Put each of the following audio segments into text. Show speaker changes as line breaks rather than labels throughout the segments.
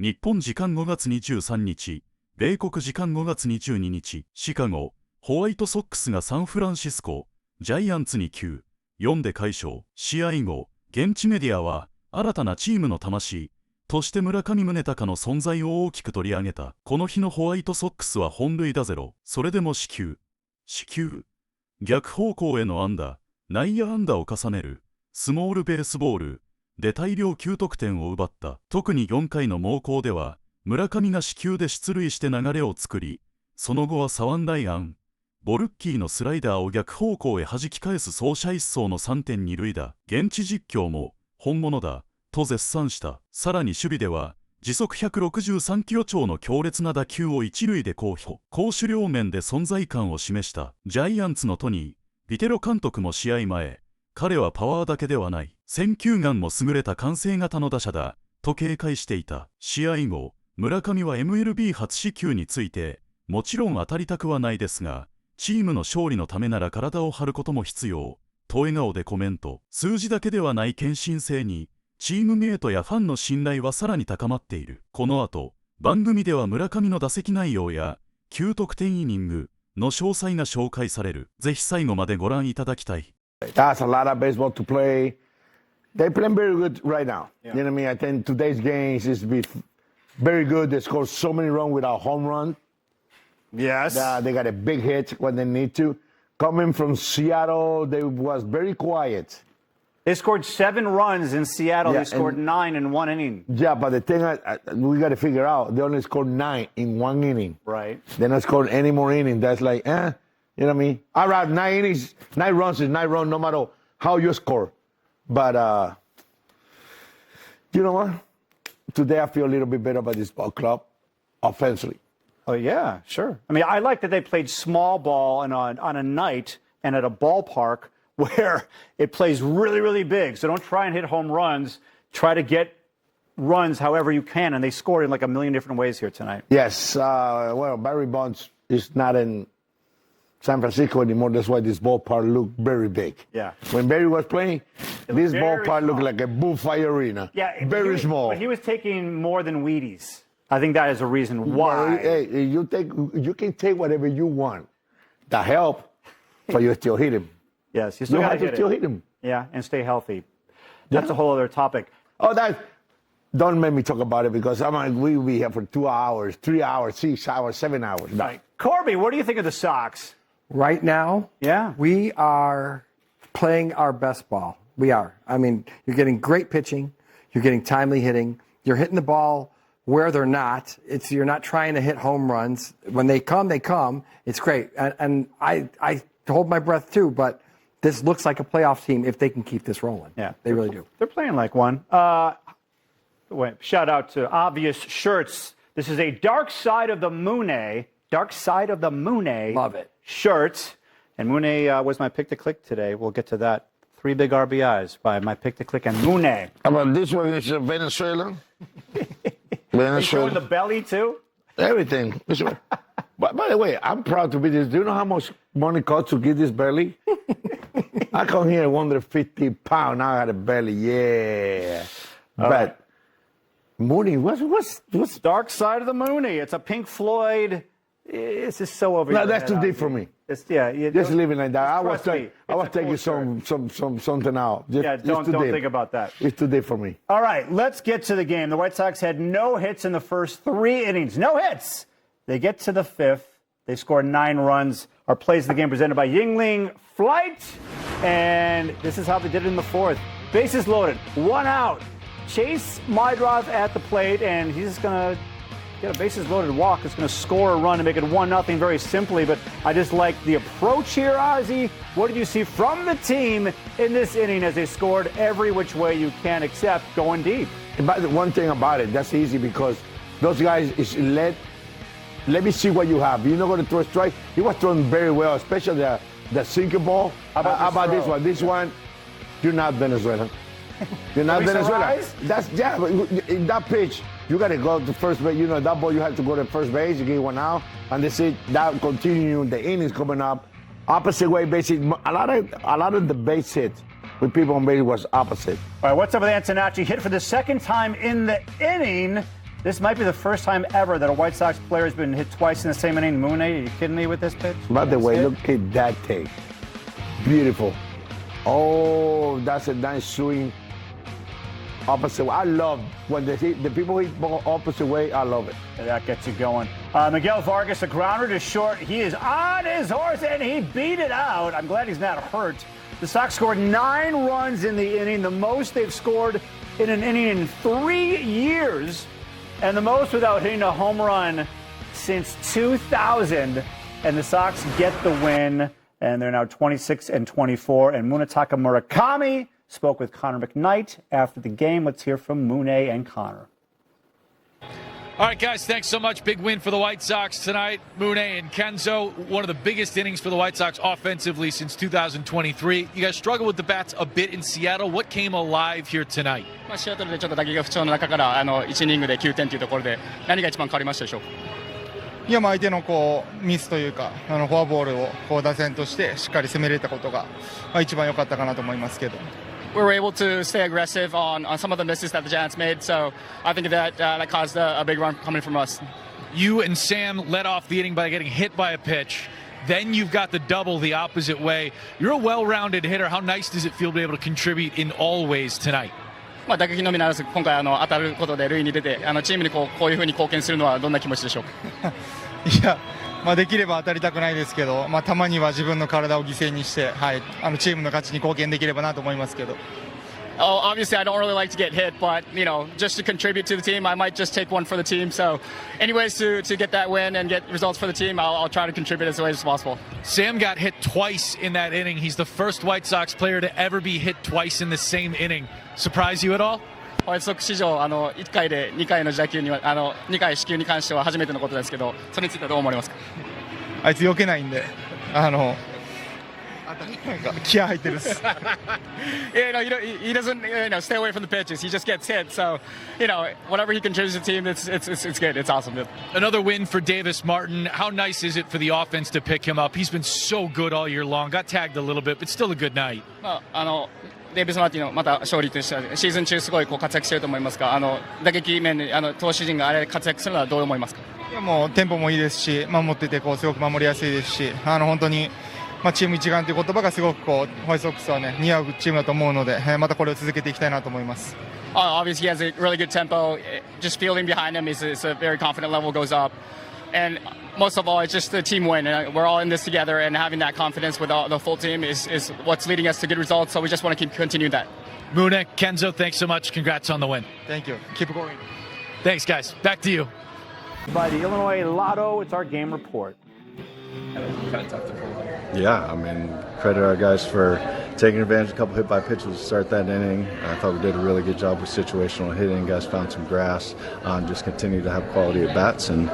日本時間5月23日、米国時間5月22日、シカゴ、ホワイトソックスがサンフランシスコ、ジャイアンツに9-4で快勝。試合後、現地メディアは、新たなチームの魂として村上宗隆の存在を大きく取り上げた。この日のホワイトソックスは本塁打0、それでも死球、逆方向への安打、内野安打を重ねる、スモールベースボールで大量9得点を奪った。特に4回の猛攻では、村上が死球で出塁して流れを作り、その後は左腕ライアン、ボルッキーのスライダーを逆方向へ弾き返す走者一掃の3点二塁打。現地実況も、本物だ、と絶賛した。さらに守備では、時速163キロ超の強烈な打球を一塁で攻守両面で存在感を示した。ジャイアンツのトニー・ビテロ監督も試合前、彼はパワーだけではない、選球眼も優れた完成型の打者だ、と警戒していた。試合後、村上は MLB 初四球について、もちろん当たりたくはないですが、チームの勝利のためなら体を張ることも必要、と笑顔でコメント。数字だけではない献身性に、チームメイトやファンの信頼はさらに高まっている。この後、番組では村上の打席内容や、9得点イニングの詳細が紹介される。ぜひ最後までご覧いただきたい。
That's a lot of baseball to play. They're playing very good right now.
Yeah.
You know what I mean? I think today's games is very good. They scored so many runs without home run.
Yes.
They got a big hit when they need to. Coming from Seattle, they was very quiet.
They scored 7 runs in Seattle.
Yeah,
they scored 9 in 1 inning.
Yeah, but the thing we got to figure out, they only scored 9 in 1 inning.
Right.
They not scored any more innings. That's like, you know what I mean? All right, 9 innings, 9 runs is 9 runs no matter how you score. But, you know what? Today I feel a little bit better about this ball club offensively.
Oh, yeah, sure. I mean, I like that they played small ball on a night and at a ballpark where it plays really, really big. So don't try and hit home runs. Try to get runs however you can. And they scored in like a million different ways here tonight.
Yes. Well, Barry Bonds is not in San Francisco anymore. That's why this ballpark looked very big.
Yeah.
When Barry was playing, this
very
ballpark looked
small.
like a bullfire arena.
Yeah.
Very small.
But he was taking more than Wheaties. I think that is a reason why.
Hey, you can take whatever you want. The help, but you still hit him.
Yes, you still got to
still hit him.
Yeah, and stay healthy. That's a whole other topic.
Oh, don't make me talk about it because we'll be here for 2 hours, 3 hours, 6 hours, 7 hours. No.
Right. Corby, what do you think of the Sox?
Right now,
Yeah.
we are playing our best ball. We are. I mean, you're getting great pitching. You're getting timely hitting. You're hitting the ball where they're not. You're not trying to hit home runs. When they come, they come. It's great. And I hold my breath too, but this looks like a playoff team if they can keep this rolling.
Yeah.
They really do.
They're playing like one. Shout out to Obvious Shirts. This is a Dark Side of the Moon.
Love it.
Shirt. And Moon was my pick to click today. We'll get to that. 3 big RBIs by my pick to click and Moon.
How about this one? Is Venezuela.
They show in the belly too?
Everything. By the way, I'm proud to be this. Do you know how much money costs to get this belly? I come here 150 pounds. Now I got a belly. Yeah. But Mooney, what's
Dark Side of the Mooney? It's a Pink Floyd. It's just so over.
No, that's too deep for me.
Just
leave it like that. I was
Trust me,
taking something out.
Don't think about that.
It's too deep for me.
All right, let's get to the game. The White Sox had no hits in the first 3 innings. No hits. They get to the 5th. They score 9 runs. Our plays of the game presented by Yingling Flight. And this is how they did it in the 4th. Bases loaded. 1 out. Chase Mydroth at the plate, and he's just going to get a bases loaded walk. It's going to score a run and make it 1-0 very simply. But I just like the approach here, Ozzie. What did you see from the team in this inning as they scored every which way you can except going deep?
But the one thing about it, that's easy because those guys is let me see what you have. You're not going to throw a strike. He was throwing very well, especially the sinker ball. How about this one? This one, you're not Venezuelan. You're not Venezuela. But in that pitch, you got to go to first base. You know, that ball, you have to go to first base. You get 1 out. And they say that continue. The innings coming up. Opposite way, basically. A lot of the base hits with people on base was opposite.
All right, what's up with Antonacci? Hit for the 2nd time in the inning. This might be the first time ever that a White Sox player has been hit twice in the same inning. Moon, are you kidding me with this pitch?
By the way, look at that take. Beautiful. Oh, that's a nice swing. Opposite way. I love when the people hit ball opposite way. I love it.
That gets you going. Miguel Vargas, a grounder to short. He is on his horse, and he beat it out. I'm glad he's not hurt. The Sox scored 9 runs in the inning, the most they've scored in an inning in 3 years, and the most without hitting a home run since 2000. And the Sox get the win, and they're now 26-24. And Munetaka Murakami spoke with Connor McKnight after the game. Let's hear from Mune and Connor.
All right, guys, thanks so much. Big win for the White Sox tonight. Mune and Kenzo, one of the biggest innings for the White Sox offensively since 2023. You guys struggled with the bats a bit in Seattle. What came alive here tonight?
シアトルでちょっと打撃が不調の中から1イニングで9点というところで何が一番変わりましたでしょうか。
いや、相手のミスというかフォアボールを打線としてしっかり攻めれたことが一番良かったかなと思いますけど。
We were able to stay aggressive on some of the misses that the Giants made, so I think that caused a big run coming from us.
You and Sam led off the inning by getting hit by a pitch. Then you've got the double the opposite way. You're a well-rounded hitter. How nice does it feel to be able to contribute in all ways tonight?
打撃のみならず今回当たることで塁に出てチームにこういう風に貢献するのはどんな気持ちでしょうか。
いや、できれば当たりたくないですけど、たまには自分の体を犠牲にして、チームの勝ちに貢献できればなと思いますけど。
Oh, obviously, I don't really like to get hit, but just to contribute to the team, I might just take one for the team. So, anyways, to get that win and get results for the team, I'll try to contribute as much as possible.
Sam got hit twice in that inning. He's the first White Sox player to ever be hit twice in the same inning. Surprise you at all?
ホワイトソックス史上1回で2回の自打球には2回四球に関しては初めてのことですけど、それについてはどう思われますか。
あいつ避けないんで、気合入ってるっす。
he doesn't stay away from the pitches. He just gets hit. So, whatever he contributes to the team, it's good. It's awesome.
Another win for Davis Martin. How nice is it for the offense to pick him up? He's been so good all year long. Got tagged a little bit, but still a good night.
デイビス・マーティンのまた勝利としてはシーズン中すごい活躍してると思いますが、打撃面で投手陣があれ活躍するのはどう思いますか。
いや、もうテンポもいいですし、守っててすごく守りやすいですし、本当に。チーム一丸という言葉がすごくホワイトソックスは似合うチームだと思うので、またこれを続けていきたいなと思います。
Obviously, he has a really good tempo. Just fielding behind him is a very confident level goes up, and most of all, it's just the team win. We're all in this together, and having that confidence with the full team is what's leading us to good results. So we just want to continue that.
Mune, Kenzo, thanks so much. Congrats on the win.
Thank you. Keep going.
Thanks, guys. Back to you.
By the Illinois Lotto, it's our game report.
Yeah, credit our guys for taking advantage of a couple hit-by pitches to start that inning. I thought we did a really good job with situational hitting. Guys found some grass, just continued to have quality at bats, and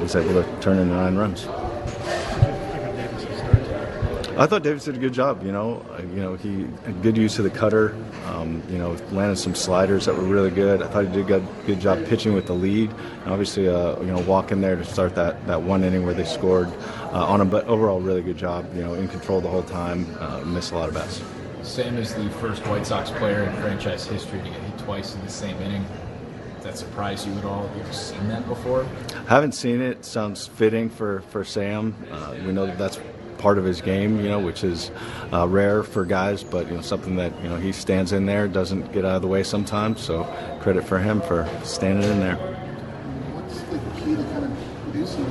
was able to turn into 9 runs. I thought Davis did a good job. He had good use of the cutter. Landed some sliders that were really good. I thought he did a good job pitching with the lead. And obviously, walk in there to start that one inning where they scored on him. But overall, really good job. In control the whole time. Missed a lot of bats.
Sam is the first White Sox player in franchise history to get hit twice in the same inning. Does that surprise you at all? Have you ever seen that before?
Haven't seen it. Sounds fitting for Sam. We know that's part of his game, which is rare for guys, but something that he stands in there, doesn't get out of the way sometimes. So credit for him for standing in there.
What's the key to kind of producing?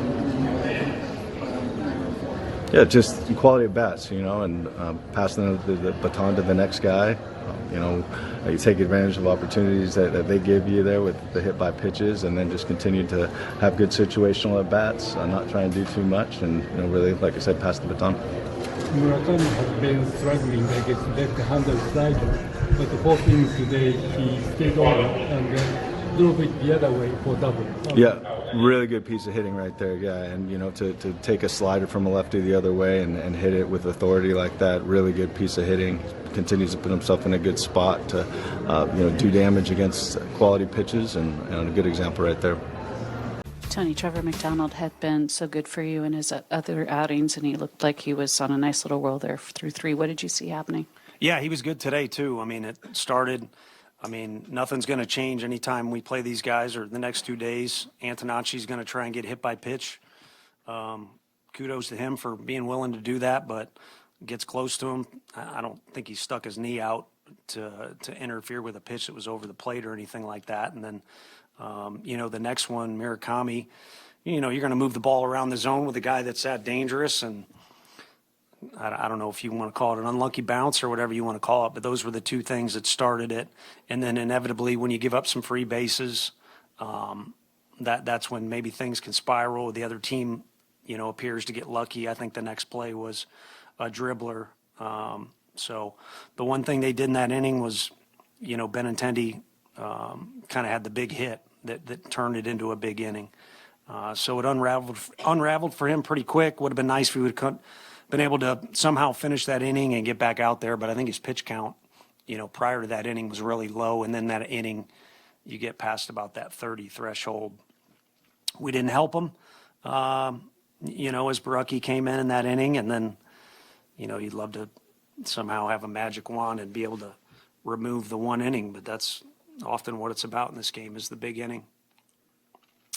Yeah, just quality of bats, and passing the baton to the next guy. You take advantage of opportunities that they give you there with the hit by pitches, and then just continue to have good situational at bats, not trying to do too much, and really, like I said, pass the baton.
Murakami has been struggling against left-handed slider, but hoping today he stayed on and drove it the other way for double.
Yeah, really good piece of hitting right there, yeah, and to take a slider from a lefty the other way and hit it with authority like that, really good piece of hitting. Continues to put himself in a good spot to do damage against quality pitches, and a good example right there.
Tony, Trevor McDonald had been so good for you in his other outings, and he looked like he was on a nice little roll there through 3. What did you see happening?
Yeah, he was good today too. It started I mean, nothing's going to change anytime we play these guys or the next 2 days. Antonacci's going to try and get hit by pitch. Kudos to him for being willing to do that, but gets close to him. I don't think he stuck his knee out to interfere with a pitch that was over the plate or anything like that. And then, the next one, Murakami, you're going to move the ball around the zone with a guy that's that dangerous. And I don't know if you want to call it an unlucky bounce or whatever you want to call it, but those were the two things that started it. And then inevitably, when you give up some free bases, that's when maybe things can spiral. The other team, appears to get lucky. I think the next play was a dribbler. So the one thing they did in that inning was, Benintendi kind of had the big hit that turned it into a big inning. So it unraveled for him pretty quick. Would have been nice if he would have been able to somehow finish that inning and get back out there. But I think his pitch count, prior to that inning was really low. And then that inning, you get past about that 30 threshold. We didn't help him, as Barucki came in that inning. And then, you'd love to somehow have a magic wand and be able to remove the one inning. But that's often what it's about in this game is the big inning.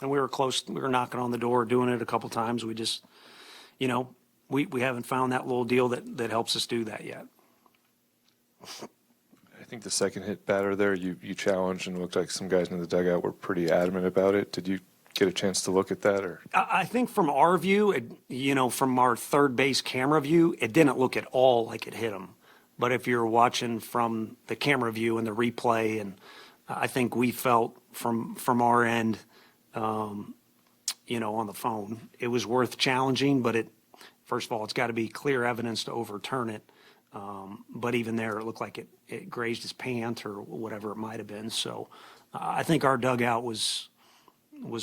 And we were close. We were knocking on the door, doing it a couple times. We just, we haven't found that little deal that helps us do that yet.
I think the second hit batter there, you challenged and it looked like some guys in the dugout were pretty adamant about it. Did you get a chance to look at that? Or
I think from our view, from our third base camera view, it didn't look at all like it hit him. But if you're watching from the camera view and the replay, and I think we felt from our end, on the phone, it was worth challenging, but first of all, it's got to be clear evidence to overturn it. But even there, it looked like it grazed his pant or whatever it might have been. So I think our dugout was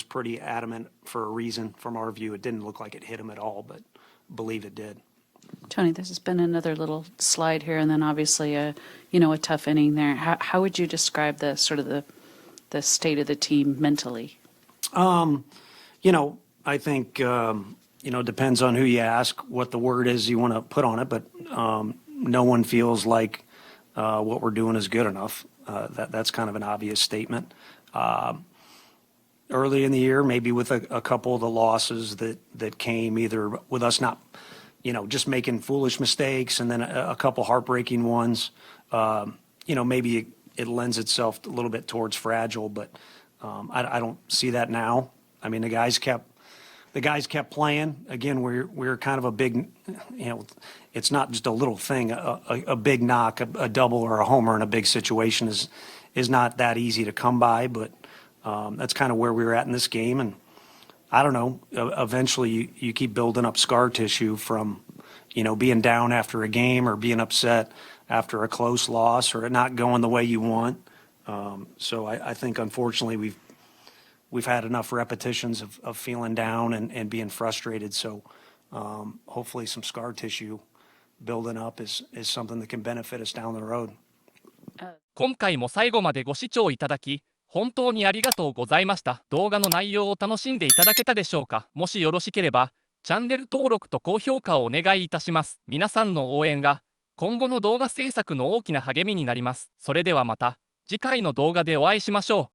pretty adamant for a reason. From our view, it didn't look like it hit him at all, but believe it did.
Tony, this has been another little slide here, and then obviously a tough inning there. How would you describe the sort of the state of the team mentally?
I think, depends on who you ask, what the word is you want to put on it, but no one feels like what we're doing is good enough. That's kind of an obvious statement. Early in the year, maybe with a couple of the losses that came either with us not, just making foolish mistakes and then a couple heartbreaking ones, maybe it lends itself a little bit towards fragile, but I don't see that now. I mean, the guys kept playing. Again, we're kind of a big, it's not just a little thing. A big knock, a double or a homer in a big situation is not that easy to come by, but that's kind of where we were at in this game. And I don't know, eventually you keep building up scar tissue from, being down after a game or being upset after a close loss or it not going the way you want. So I think, unfortunately, we've had enough repetitions of feeling down and being frustrated. So hopefully some scar tissue building up is something that can benefit us down the road.
今回も最後までご視聴いただき本当にありがとうございました。動画の内容を楽しんでいただけたでしょうか。もしよろしければチャンネル登録と高評価をお願いいたします。皆さんの応援が今後の動画制作の大きな励みになります。それではまた次回の動画でお会いしましょう。